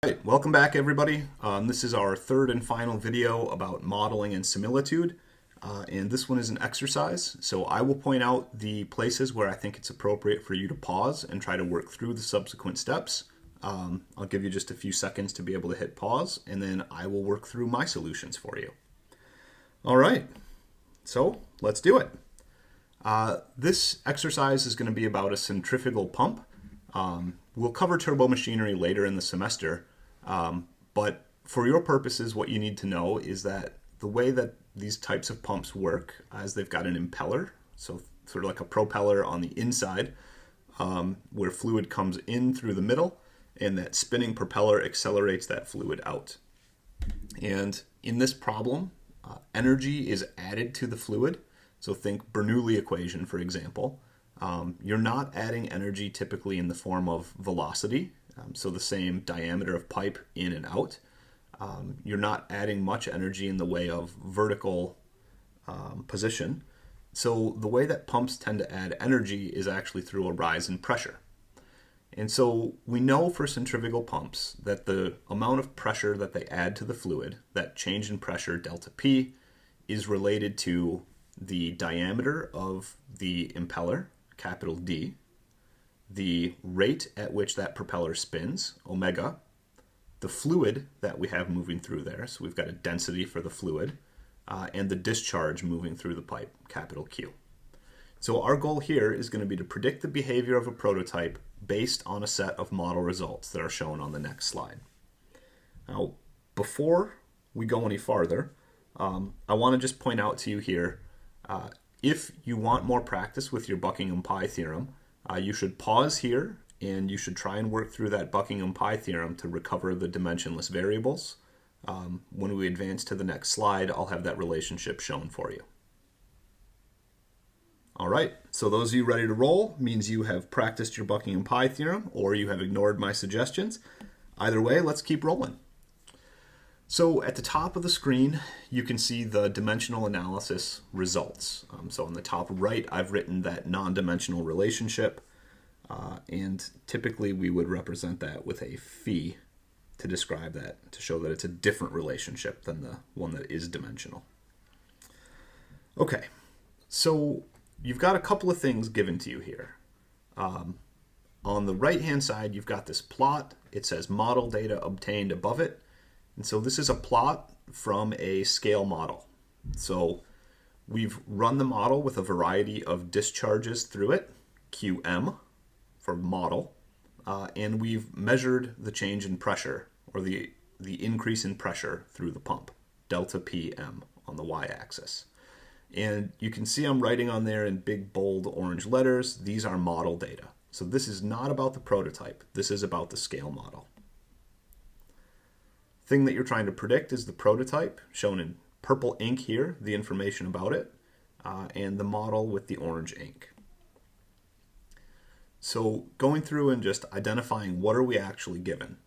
Right, welcome back everybody. This is our third and final video about modeling and similitude. And this one is an exercise. So I will point out the places where I think it's appropriate for you to pause and try to work through the subsequent steps. I'll give you just a few seconds to be able to hit pause, and then I will work through my solutions for you. All right, so let's do it. This exercise is going to be about a centrifugal pump. We'll cover turbomachinery later in the semester, but for your purposes, what you need to know is that the way that these types of pumps work is they've got an impeller, so sort of like a propeller on the inside, where fluid comes in through the middle, and that spinning propeller accelerates that fluid out. And in this problem, energy is added to the fluid. So think Bernoulli equation, for example. You're not adding energy typically in the form of velocity, so the same diameter of pipe in and out. You're not adding much energy in the way of vertical position. So the way that pumps tend to add energy is actually through a rise in pressure. And so we know for centrifugal pumps that the amount of pressure that they add to the fluid, that change in pressure, delta P, is related to the diameter of the impeller, capital D, the rate at which that propeller spins, omega, the fluid that we have moving through there, so we've got a density for the fluid, and the discharge moving through the pipe, capital Q. So our goal here is going to be to predict the behavior of a prototype based on a set of model results that are shown on the next slide. Now, before we go any farther, I want to just point out to you here, if you want more practice with your Buckingham Pi theorem, you should pause here and you should try and work through that Buckingham Pi theorem to recover the dimensionless variables. When we advance to the next slide, I'll have that relationship shown for you. All right, so those of you ready to roll means you have practiced your Buckingham Pi theorem or you have ignored my suggestions. Either way, let's keep rolling. So at the top of the screen, you can see the dimensional analysis results. So on the top right, I've written that non-dimensional relationship, and typically we would represent that with a phi to describe that, to show that it's a different relationship than the one that is dimensional. Okay, so you've got a couple of things given to you here. On the right-hand side, you've got this plot. It says model data obtained above it. And so this is a plot from a scale model. So we've run the model with a variety of discharges through it, QM for model, and we've measured the change in pressure, or the increase in pressure through the pump, delta PM on the y-axis. And you can see I'm writing on there in big, bold, orange letters, these are model data. So this is not about the prototype, this is about the scale model. Thing that you're trying to predict is the prototype, shown in purple ink here, the information about it, and the model with the orange ink. So going through and just identifying what are we actually given.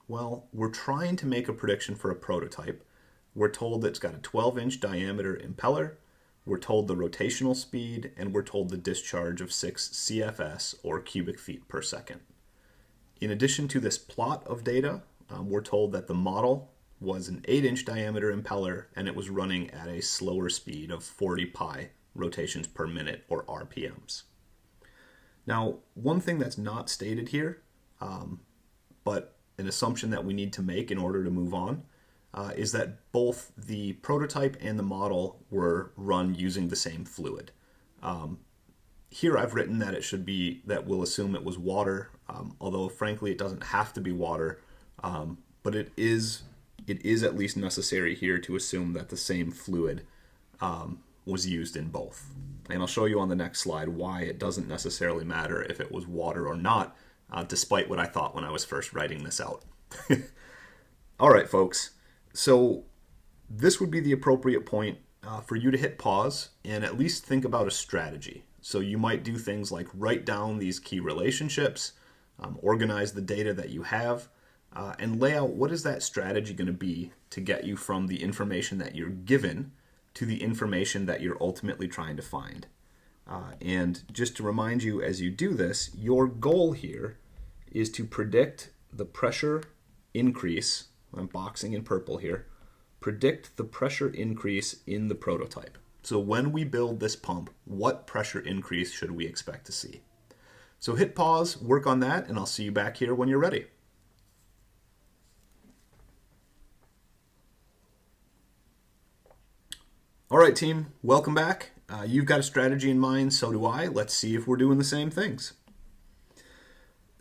Well, we're trying to make a prediction for a prototype. We're told that it's got a 12-inch diameter impeller, we're told the rotational speed, and we're told the discharge of 6 CFS, or cubic feet per second. In addition to this plot of data, we're told that the model was an 8-inch diameter impeller and it was running at a slower speed of 40 pi rotations per minute, or RPMs. Now, one thing that's not stated here, but an assumption that we need to make in order to move on, is that both the prototype and the model were run using the same fluid. Here I've written that it should be, that we'll assume it was water, although frankly it doesn't have to be water. But it is at least necessary here to assume that the same fluid was used in both. And I'll show you on the next slide why it doesn't necessarily matter if it was water or not, despite what I thought when I was first writing this out. All right, folks. So this would be the appropriate point for you to hit pause and at least think about a strategy. So you might do things like write down these key relationships, organize the data that you have, and lay out what is that strategy going to be to get you from the information that you're given to the information that you're ultimately trying to find. And just to remind you as you do this, your goal here is to predict the pressure increase, I'm boxing in purple here, predict the pressure increase in the prototype. So when we build this pump, what pressure increase should we expect to see? So hit pause, work on that, and I'll see you back here when you're ready. All right, team, welcome back. You've got a strategy in mind, so do I. Let's see if we're doing the same things.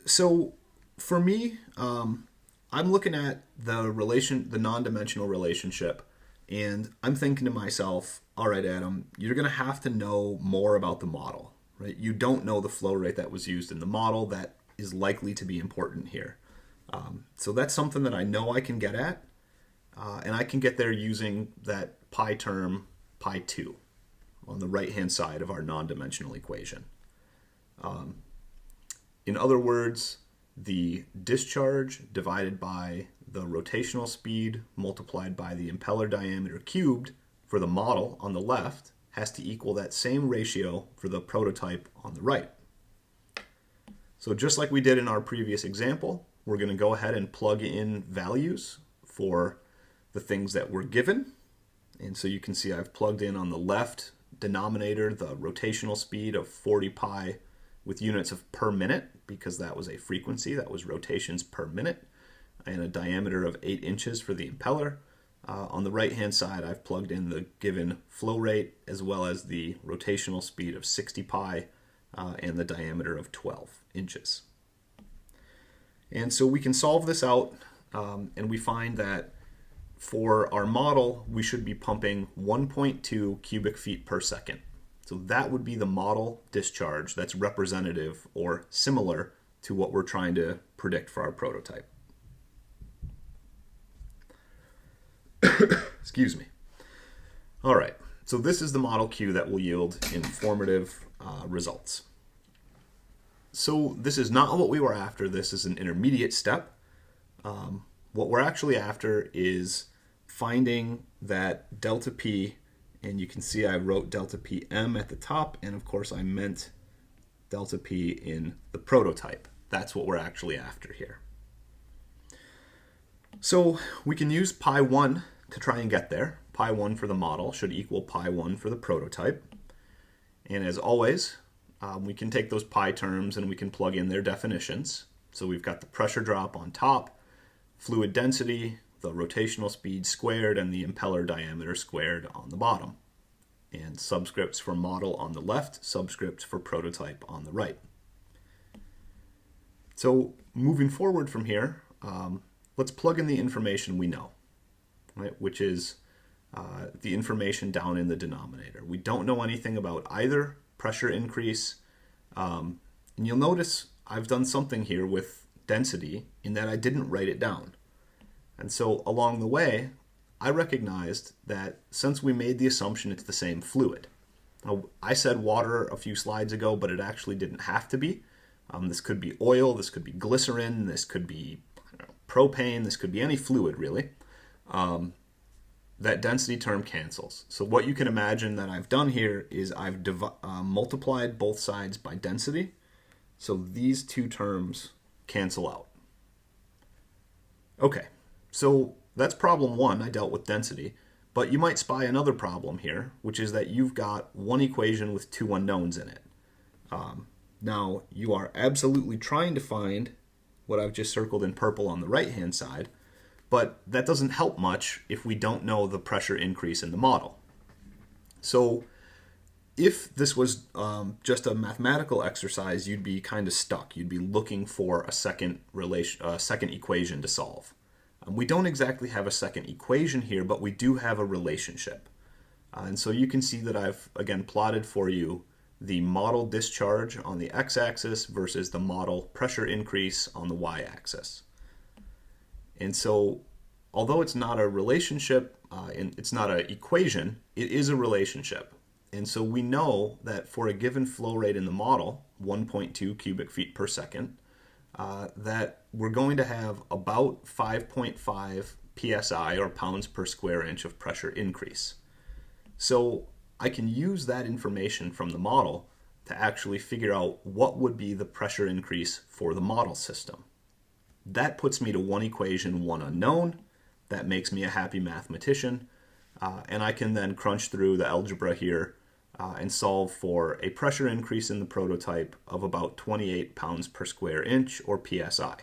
So for me, I'm looking at the non-dimensional relationship, and I'm thinking to myself, all right, Adam, you're going to have to know more about the model, right? You don't know the flow rate that was used in the model that is likely to be important here. So that's something that I know I can get at, and I can get there using that pi term, pi 2, on the right-hand side of our non-dimensional equation. In other words, the discharge divided by the rotational speed multiplied by the impeller diameter cubed for the model on the left has to equal that same ratio for the prototype on the right. So just like we did in our previous example, we're going to go ahead and plug in values for the things that were given. And so you can see I've plugged in on the left denominator the rotational speed of 40 pi with units of per minute, because that was a frequency, that was rotations per minute, and a diameter of 8 inches for the impeller. On the right-hand side, I've plugged in the given flow rate as well as the rotational speed of 60 pi and the diameter of 12 inches. And so we can solve this out, and we find that for our model, we should be pumping 1.2 cubic feet per second. So that would be the model discharge that's representative or similar to what we're trying to predict for our prototype. Excuse me. All right, so this is the model Q that will yield informative results. So this is not what we were after. This is an intermediate step. What we're actually after is finding that delta P, and you can see I wrote delta PM at the top, and of course I meant delta P in the prototype. That's what we're actually after here. So we can use pi 1 to try and get there. Pi 1 for the model should equal pi 1 for the prototype. And as always, we can take those pi terms and we can plug in their definitions. So we've got the pressure drop on top, fluid density, the rotational speed squared, and the impeller diameter squared on the bottom. And subscripts for model on the left, subscripts for prototype on the right. So moving forward from here, let's plug in the information we know, right? Which is the information down in the denominator. We don't know anything about either pressure increase. And you'll notice I've done something here with density in that I didn't write it down. And so along the way, I recognized that since we made the assumption it's the same fluid. Now, I said water a few slides ago, but it actually didn't have to be. This could be oil, this could be glycerin, this could be propane, this could be any fluid really. That density term cancels. So what you can imagine that I've done here is I've multiplied both sides by density. So these two terms cancel out. Okay, so that's problem one. I dealt with density. But you might spy another problem here, which is that you've got one equation with two unknowns in it. Now, you are absolutely trying to find what I've just circled in purple on the right-hand side, but that doesn't help much if we don't know the pressure increase in the model. So if this was just a mathematical exercise, you'd be kind of stuck. You'd be looking for a second equation to solve. We don't exactly have a second equation here, but we do have a relationship. And so you can see that I've, again, plotted for you the model discharge on the x-axis versus the model pressure increase on the y-axis. And so although it's not a relationship, and it's not an equation, it is a relationship. And so we know that for a given flow rate in the model, 1.2 cubic feet per second, that we're going to have about 5.5 psi, or pounds per square inch, of pressure increase. So I can use that information from the model to actually figure out what would be the pressure increase for the model system. That puts me to one equation, one unknown. That makes me a happy mathematician. And I can then crunch through the algebra here and solve for a pressure increase in the prototype of about 28 pounds per square inch, or PSI.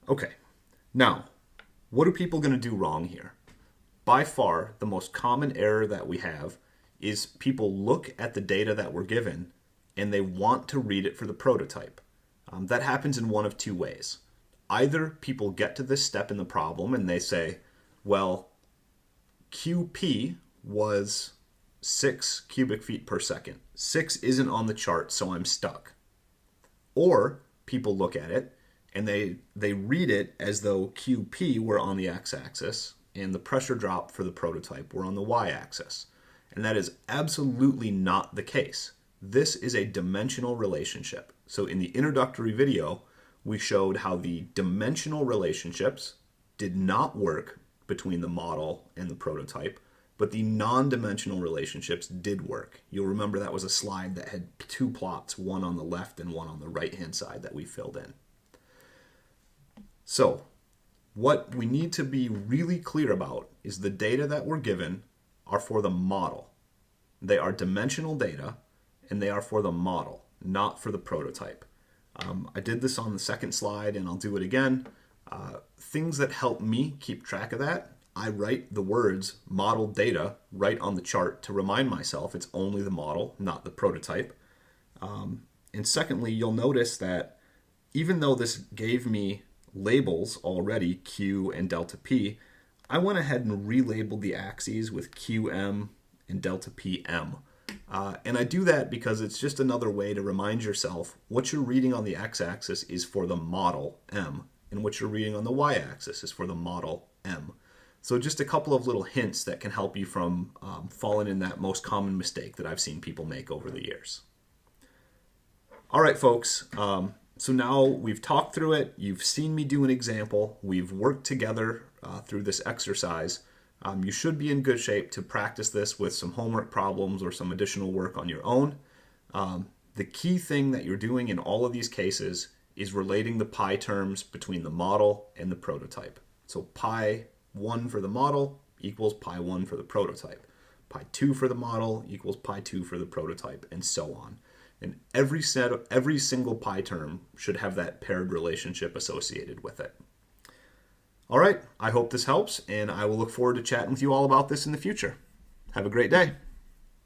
Okay, now, what are people going to do wrong here? By far, the most common error that we have is people look at the data that we're given and they want to read it for the prototype. That happens in one of two ways. Either people get to this step in the problem and they say, well, QP was 6 cubic feet per second. 6 isn't on the chart, so I'm stuck. Or people look at it and they read it as though QP were on the x-axis and the pressure drop for the prototype were on the y-axis. And that is absolutely not the case. This is a dimensional relationship. So in the introductory video, we showed how the dimensional relationships did not work between the model and the prototype, but the non-dimensional relationships did work. You'll remember that was a slide that had two plots, one on the left and one on the right-hand side that we filled in. So what we need to be really clear about is the data that we're given are for the model. They are dimensional data, and they are for the model, not for the prototype. I did this on the second slide, and I'll do it again. Things that help me keep track of that, I write the words model data right on the chart to remind myself it's only the model, not the prototype. And secondly, you'll notice that even though this gave me labels already, Q and delta P, I went ahead and relabeled the axes with QM and delta PM. And I do that because it's just another way to remind yourself what you're reading on the x-axis is for the model, M, and what you're reading on the y-axis is for the model, M. So just a couple of little hints that can help you from falling in that most common mistake that I've seen people make over the years. All right, folks. So now we've talked through it. You've seen me do an example. We've worked together through this exercise. You should be in good shape to practice this with some homework problems or some additional work on your own. The key thing that you're doing in all of these cases is relating the pi terms between the model and the prototype. So pi 1 for the model equals pi 1 for the prototype. Pi 2 for the model equals pi 2 for the prototype, and so on. And every single pi term should have that paired relationship associated with it. All right, I hope this helps, and I will look forward to chatting with you all about this in the future. Have a great day.